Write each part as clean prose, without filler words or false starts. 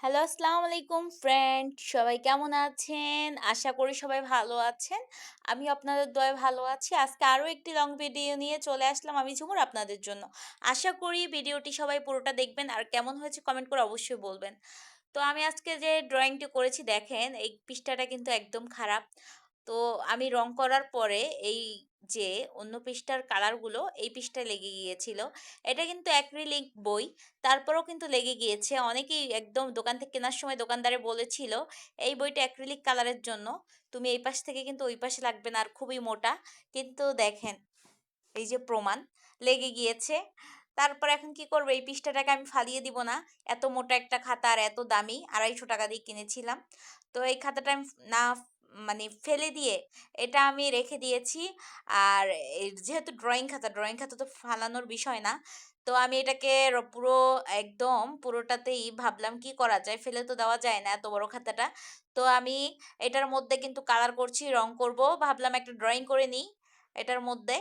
Hello, আসসালামু আলাইকুম friend. সবাই কেমন আছেন? আশা করি সবাই ভালো আছেন। আমি আপনাদের দয়ায় ভালো আছি। আজকে আরো একটি লং ভিডিও নিয়ে চলে আসলাম আমি ঝুমুর আপনাদের জন্য। আশা করি ভিডিওটি সবাই পুরোটা দেখবেন আর কেমন হয়েছে কমেন্ট করে অবশ্যই বলবেন। তো আমি আজকে যে ড্রয়িংটি করেছি দেখেন এই পৃষ্ঠাটা কিন্তু একদম খারাপ। তো আমি রং করার পরে এই যে অন্য পৃষ্ঠার কালারগুলো এই পৃষ্ঠায় লেগে গিয়েছিল। এটা কিন্তু অ্যাক্রিলিক বই। তারপরেও কিন্তু লেগে গিয়েছে। অনেকেই একদম দোকান থেকে কেনার সময় দোকানদারে বলেছিল, "এই বইটা অ্যাক্রিলিক কালারের জন্য। তুমি এই পাশ থেকে কিন্তু ওই পাশে লাগবে না আর খুবই মোটা।" কিন্তু দেখেন এই যে প্রমাণ লেগে গিয়েছে। তারপর এখন কি করব? এই পৃষ্ঠাটাকে আমি ফালিয়ে দিব না। এত মোটা একটা খাতা আর এত দামি ৳২৫০ দিয়ে কিনেছিলাম। তো এই খাতাটা আমি না মানে ফেলে দিয়ে এটা আমি রেখে দিয়েছি। আর যেহেতু ড্রয়িং খাতা তো ফালানোর বিষয় না। তো আমি এটাকে পুরো একদম পুরোটাতেই ভাবলাম কি করা যায়? ফেলে তো দেওয়া যায় না এত বড় খাতাটা। তো আমি এটার মধ্যে কিন্তু কালার করছি, রং করব। ভাবলাম একটা ড্রয়িং করে নিই এটার মধ্যে।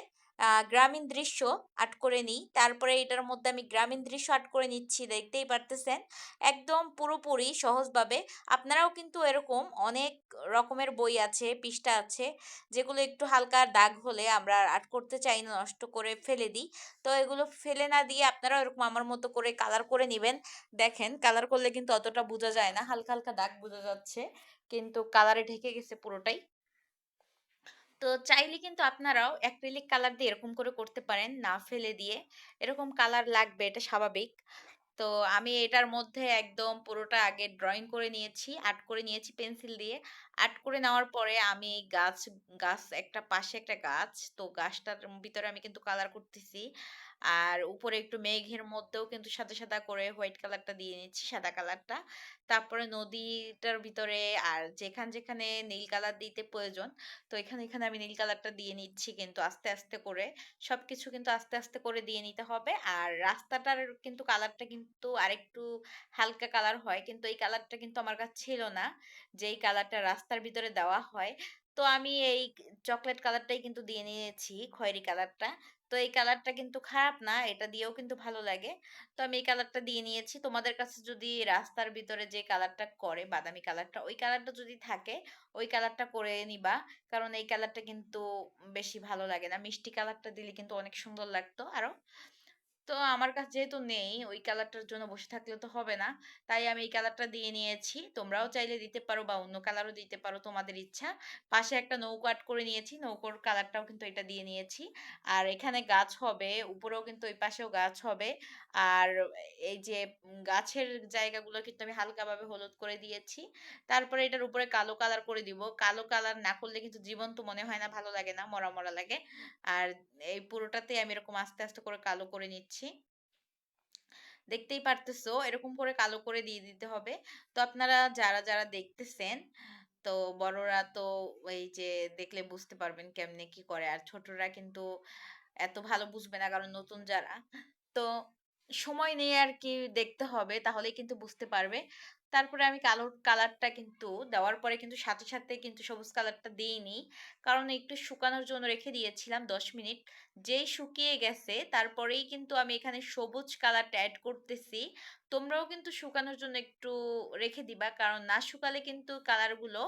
গ্রামীণ দৃশ্য আর্ট করে নিই। তারপরে এটার মধ্যে আমি গ্রামীণ দৃশ্য আর্ট করে নিচ্ছি দেখতেই পারতেছেন। একদম পুরোপুরি সহজভাবে। আপনারাও কিন্তু এরকম অনেক রকমের বই আছে, পৃষ্ঠা আছে যেগুলো একটু হালকা দাগ হলে আমরা আর্ট করতে চাই না, নষ্ট করে ফেলে দিই। তো এগুলো ফেলে না দিয়ে আপনারাও এরকম আমার মতো করে কালার করে নিবেন। দেখেন কালার করলে কিন্তু অতটা বোঝা যায় না। হালকা, হালকা দাগ বোঝা যাচ্ছে। কিন্তু কালারে ঢেকে গেছে পুরোটাই। তো চাইলে কিন্তু আপনারাও অ্যাক্রিলিক কালার দিয়ে এরকম করে করতে পারেন, না ফেলে দিয়ে। এরকম কালার লাগবে, এটা স্বাভাবিক। তো আমি এটার মধ্যে একদম পুরোটা আগে ড্রইং করে নিয়েছি, আর্ট করে নিয়েছি পেন্সিল দিয়ে। আর্ট করে নেওয়ার পরে আমি গাছ একটা পাশে একটা গাছ, তো গাছটার ভিতরে আমি কিন্তু কালার করতেছি। আর উপরে একটু মেঘের মধ্যেও কিন্তু সাদা, সাদা করে হোয়াইট কালারটা দিয়ে নিচ্ছি, সাদা কালারটা। তারপরে নদীটার ভিতরে আর যেখানে নীল কালার দিতে প্রয়োজন, তো এখানে আমি নীল কালারটা দিয়ে নিচ্ছি কিন্তু আস্তে, আস্তে করে। সবকিছু কিন্তু আস্তে, আস্তে করে দিয়ে নিতে হবে। আর রাস্তাটার কিন্তু কালারটা কিন্তু আরেকটু হালকা কালার হয়। কিন্তু এই কালারটা কিন্তু আমার কাছে ছিল না। যেই কালারটা রাস্তার ভিতরে দেওয়া হয়। তো আমি এই চকোলেট কালারটাই কিন্তু দিয়ে নিয়েছি, খয়েরি কালারটা। তো এই কালারটা কিন্তু খারাপ না। এটা দিয়েও কিন্তু ভালো লাগে। তো আমি এই কালারটা দিয়ে নিয়েছি। তোমাদের কাছে যদি রাস্তার ভিতরে যে কালারটা করে বাদামি কালারটা, ওই কালারটা যদি থাকে, ওই কালারটা করে নিবা। কারণ এই কালারটা কিন্তু বেশি ভালো লাগে না। মিষ্টি কালারটা দিলে কিন্তু অনেক সুন্দর লাগতো আরো। তো আমার কাছে যেহেতু নেই, ওই কালারটার জন্য বসে থাকলে তো হবে না। তাই আমি এই কালারটা দিয়ে নিয়েছি। তোমরাও চাইলে দিতে পারো বা অন্য কালারও দিতে পারো, তোমাদের ইচ্ছা। পাশে একটা নৌকো আর্ট করে নিয়েছি। নৌকোর কালারটাও কিন্তু এটা দিয়ে নিয়েছি। আর এখানে গাছ হবে, উপরেও কিন্তু ওই পাশেও গাছ হবে। আর এই যে গাছের জায়গাগুলো কিন্তু আমি হালকাভাবে হলুদ করে দিয়েছি। তারপরে এটার উপরে কালো কালার করে দিব। কালো কালার না করলে কিন্তু জীবন্ত মনে হয় না, ভালো লাগে না, মরা, মরা লাগে। আর এই পুরোটাতে আমি এরকম আস্তে, আস্তে করে কালো করে নিচ্ছি। দেখতেই পারতেছো এরকম করে কালো করে দিয়ে দিতে হবে। তো আপনারা যারা দেখতেছেন, তো বড়রা তো এই যে দেখলে বুঝতে পারবেন কেমনে কি করে। আর ছোটরা কিন্তু এত ভালো বুঝবে না কারণ নতুন যারা। তো সময় নিয়ে আর কি দেখতে হবে তাহলেই কিন্তু বুঝতে পারবে। তারপরে আমি কালো কালারটা কিন্তু দেওয়ার পরে কিন্তু সাথে, সাথে কিন্তু সবুজ কালারটা দেইনি। কারণ একটু শুকানোর জন্য রেখে দিয়েছিলাম ১০ মিনিট। যেই শুকিয়ে গেছে তারপরেই কিন্তু আমি এখানে সবুজ কালারটা এড করতেছি। তোমরাও কিন্তু শুকানোর জন্য একটু রেখে দিবা। কারণ না শুকালে কিন্তু কালারগুলো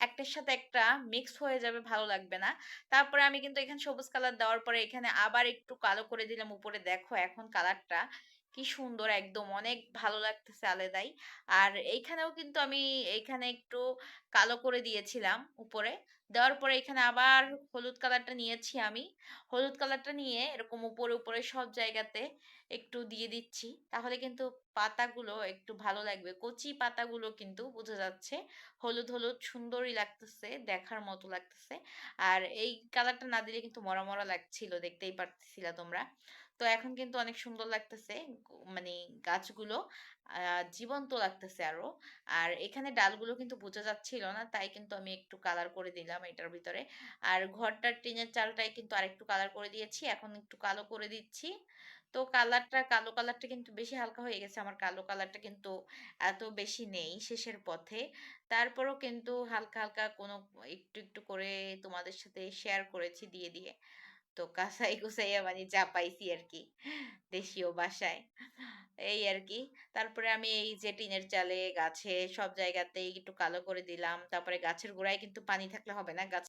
একটার সাথে একটা মিক্স হয়ে যাবে, ভালো লাগবে না। তারপরে আমি কিন্তু এখানে সবুজ কালার দেওয়ার পরে এখানে আবার একটু কালো করে দিলাম উপরে। দেখো এখন কালারটা কি সুন্দর, একদম অনেক ভালো লাগতেছে আলাদাই। আর এইখানেও কিন্তু আমি এইখানে একটু কালো করে দিয়েছিলাম উপরে। দেওয়ার পরে এখানে আবার হলুদ কালারটা নিয়েছি আমি। হলুদ কালারটা নিয়ে এরকম উপরে, উপরে সব জায়গাতে একটু দিয়ে দিচ্ছি। তাহলে কিন্তু পাতাগুলো একটু ভালো লাগবে। কচি পাতাগুলো কিন্তু বোঝা যাচ্ছে হলুদ, হলুদ সুন্দরই লাগতেছে, দেখার মতো লাগতেছে। আর এই কালারটা না দিলে কিন্তু মরা, মরা লাগছিল, দেখতেই পারতেছিলা তোমরা। তো এখন কিন্তু অনেক সুন্দর লাগতেছে। মানে গাছগুলো জীবন্ত লাগতেছে আরো। আর এখানে ডালগুলো কিন্তু বোঝা যাচ্ছিল না, তাই কিন্তু আমি একটু কালার করে দিলাম এটার ভিতরে। আর ঘরটার টিনের চালটাই কিন্তু আরেকটু কালার করে দিয়েছি। এখন একটু কালো করে দিচ্ছি। তো কালো কালারটা কিন্তু বেশি হালকা হয়ে গেছে। আমার কালো কালারটা কিন্তু এত বেশি নেই, শেষের পথে। তারপরেও কিন্তু হালকা, হালকা কোনো একটু, একটু করে তোমাদের সাথে শেয়ার করেছি দিয়ে, দিয়ে। তো কাঁচাই কুচাইয়া মানে যা পাইছি আরকি দেশীয় বাসায়। এই আরকি। তারপরে আমি এই যে টিনের চালে, গাছে সব জায়গাতেই একটু কালো করে দিলাম। তারপরে গাছের গোড়ায় কিন্তু পানি থাকলে হবে না। গাছ